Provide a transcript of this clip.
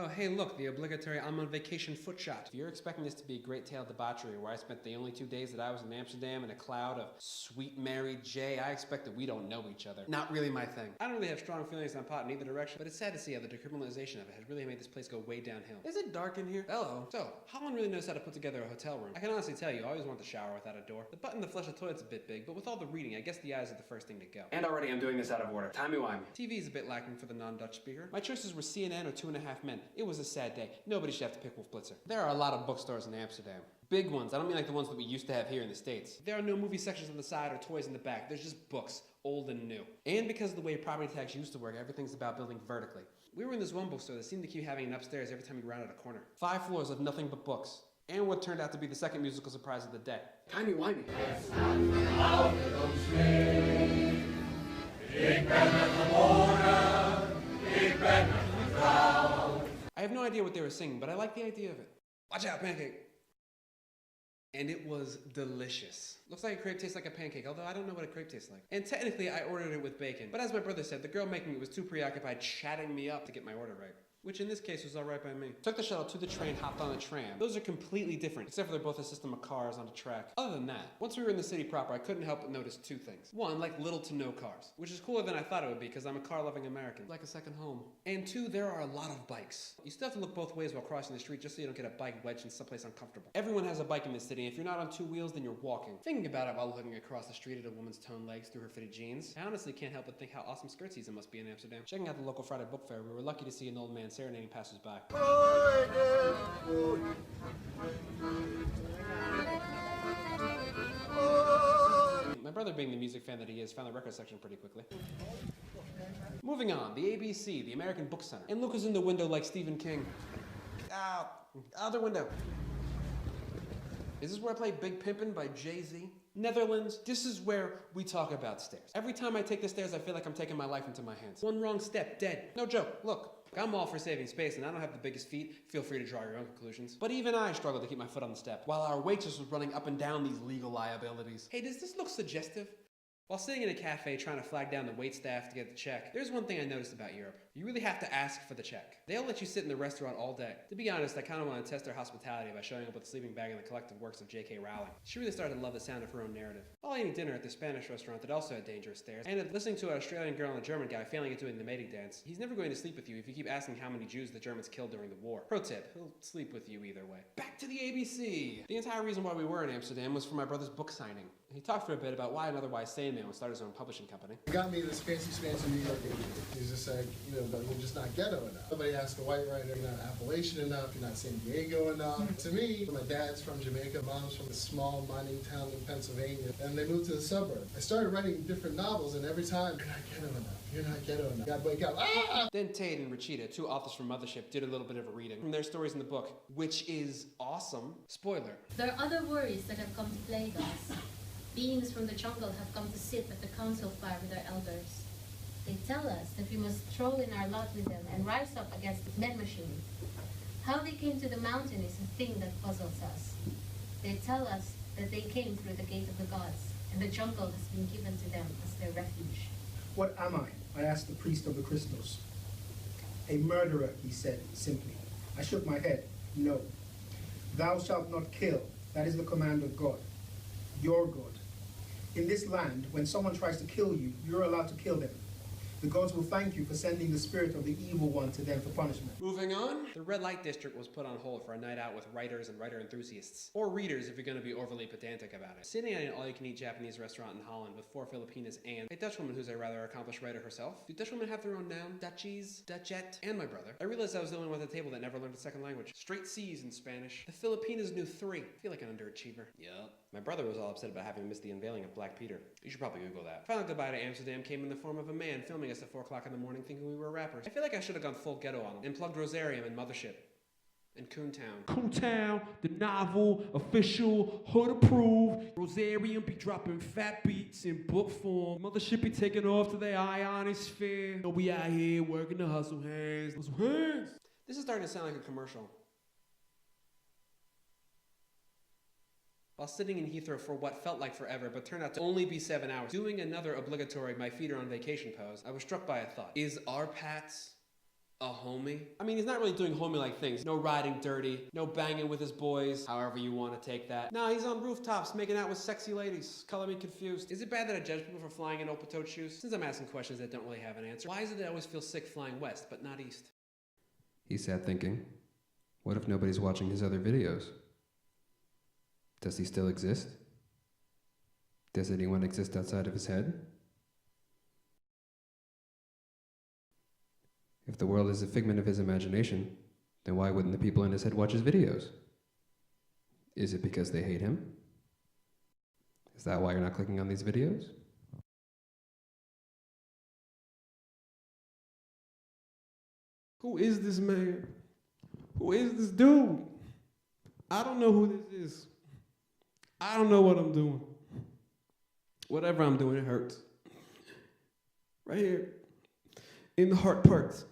Oh, hey, look, the obligatory I'm on vacation foot shot. If you're expecting this to be a great tale of debauchery where I spent the only 2 days that I was in Amsterdam in a cloud of sweet Mary J, I expect that we don't know each other. Not really my thing. I don't really have strong feelings on pot in either direction, but it's sad to see how the decriminalization of it has really made this place go way downhill. Is it dark in here? Hello. So, Holland really knows how to put together a hotel room. I can honestly tell you, I always want the shower without a door. The butt in the flush of toilet's a bit big, but with all the reading, I guess the eyes are the first thing to go. And already I'm doing this out of order. Timey-wimey. TV's a bit lacking for the non-Dutch speaker. My choices were CNN or 2.5 Men. It was a sad day. Nobody should have to pick Wolf Blitzer. There are a lot of bookstores in Amsterdam. Big ones. I don't mean like the ones that we used to have here in the States. There are no movie sections on the side or toys in the back. There's just books, old and new. And because of the way property tax used to work, everything's about building vertically. We were in this one bookstore that seemed to keep having an upstairs every time you rounded a corner. 5 floors of nothing but books. And what turned out to be the second musical surprise of the day. Timey-wimey. I have no idea what they were singing, but I like the idea of it. Watch out, pancake! And it was delicious. Looks like a crepe tastes like a pancake, although I don't know what a crepe tastes like. And technically, I ordered it with bacon. But as my brother said, the girl making it was too preoccupied chatting me up to get my order right. Which in this case was alright by me. Took the shuttle to the train, hopped on a tram. Those are completely different, except for they're both a system of cars on a track. Other than that, once we were in the city proper, I couldn't help but notice 2 things. One, like little to no cars, which is cooler than I thought it would be because I'm a car-loving American. Like a second home. And 2, there are a lot of bikes. You still have to look both ways while crossing the street just so you don't get a bike wedged in someplace uncomfortable. Everyone has a bike in this city, and if you're not on 2 wheels, then you're walking. Thinking about it while looking across the street at a woman's toned legs through her fitted jeans, I honestly can't help but think how awesome skirt season must be in Amsterdam. Checking out the local Friday book fair, we were lucky to see an old man serenading passers-by. My brother, being the music fan that he is, found the record section pretty quickly. Moving on, the ABC, the American Book Center. And Luke is in the window like Stephen King. Out! Other window. Is this where I play Big Pimpin' by Jay-Z? Netherlands, this is where we talk about stairs. Every time I take the stairs, I feel like I'm taking my life into my hands. One wrong step, dead. No joke, look. I'm all for saving space, and I don't have the biggest feet. Feel free to draw your own conclusions. But even I struggled to keep my foot on the step, while our waitress was running up and down these legal liabilities. Hey, does this look suggestive? While sitting in a cafe trying to flag down the waitstaff to get the check, there's one thing I noticed about Europe. You really have to ask for the check. They'll let you sit in the restaurant all day. To be honest, I kind of want to test their hospitality by showing up with a sleeping bag and the collective works of J.K. Rowling. She really started to love the sound of her own narrative. While eating dinner at the Spanish restaurant that also had dangerous stairs, and listening to an Australian girl and a German guy failing at doing the mating dance, he's never going to sleep with you if you keep asking how many Jews the Germans killed during the war. Pro tip, he'll sleep with you either way. Back to the ABC! The entire reason why we were in Amsterdam was for my brother's book signing. He talked for a bit about why an otherwise sane man would start his own publishing company. He got me this fancy New York agent. He's just like, but you're just not ghetto enough. Nobody asks a white writer, you're not Appalachian enough, you're not San Diego enough. To me, my dad's from Jamaica, mom's from a small mining town in Pennsylvania, and they moved to the suburbs. I started writing different novels, and every time, you're not ghetto enough, you're not ghetto enough. I'd wake up, ah! Then Tate and Rachita, 2 authors from Mothership, did a little bit of a reading from their stories in the book, which is awesome. Spoiler. There are other worries that have come to plague us. Beings from the jungle have come to sit at the council fire with our elders. They tell us that we must throw in our lot with them and rise up against the men machine. How they came to the mountain is a thing that puzzles us. They tell us that they came through the gate of the gods, and the jungle has been given to them as their refuge. What am I asked the priest of the crystals. A murderer, he said simply. I shook my head. No. Thou shalt not kill. That is the command of God. Your God. In this land, when someone tries to kill you, you're allowed to kill them. The gods will thank you for sending the spirit of the evil one to them for punishment. Moving on, the red light district was put on hold for a night out with writers and writer enthusiasts. Or readers if you're going to be overly pedantic about it. Sitting at an all-you-can-eat Japanese restaurant in Holland with 4 Filipinas and a Dutch woman who's a rather accomplished writer herself. Do Dutch women have their own noun? Dutchies, Dutchette, and my brother. I realized I was the only one at the table that never learned a second language. Straight C's in Spanish. The Filipinas knew 3. I feel like an underachiever. Yup. My brother was all upset about having missed the unveiling of Black Peter. You should probably Google that. Final goodbye to Amsterdam came in the form of a man filming us at 4 o'clock in the morning thinking we were rappers. I feel like I should have gone full ghetto on him and plugged Rosarium and Mothership. And Coontown. Coontown, the novel, official, hood approved. Rosarium be dropping fat beats in book form. Mothership be taking off to the ionosphere. Oh, we out here working the hustle hands. Hustle hands! This is starting to sound like a commercial. While sitting in Heathrow for what felt like forever, but turned out to only be 7 hours, doing another obligatory my feet are on vacation pose, I was struck by a thought. Is our Pats A homie? I mean, he's not really doing homie-like things. No riding dirty, no banging with his boys, however you want to take that. No, he's on rooftops making out with sexy ladies. Color me confused. Is it bad that I judge people for flying in open-toed shoes? Since I'm asking questions that don't really have an answer, why is it that I always feel sick flying west, but not east? He sat thinking, what if nobody's watching his other videos? Does he still exist? Does anyone exist outside of his head? If the world is a figment of his imagination, then why wouldn't the people in his head watch his videos? Is it because they hate him? Is that why you're not clicking on these videos? Who is this man? Who is this dude? I don't know who this is. I don't know what I'm doing. Whatever I'm doing, it hurts. Right here, in the heart parts.